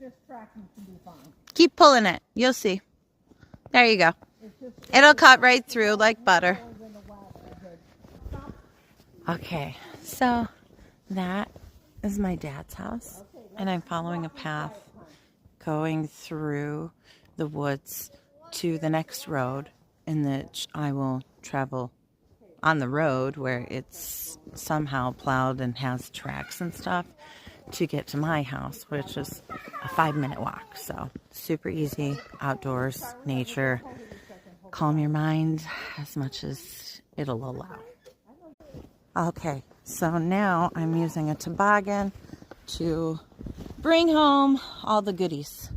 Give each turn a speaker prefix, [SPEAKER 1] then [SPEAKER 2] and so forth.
[SPEAKER 1] this track, you can be fine.
[SPEAKER 2] Keep pulling it. You'll see. There you go. It'll cut right through like butter. Okay, so that is my dad's house, and I'm following a path going through the woods to the next road, in which I will travel on the road where it's somehow plowed and has tracks and stuff to get to my house, which is a 5-minute walk. So super easy, outdoors, nature, calm your mind as much as it'll allow. Okay, so now I'm using a toboggan to bring home all the goodies.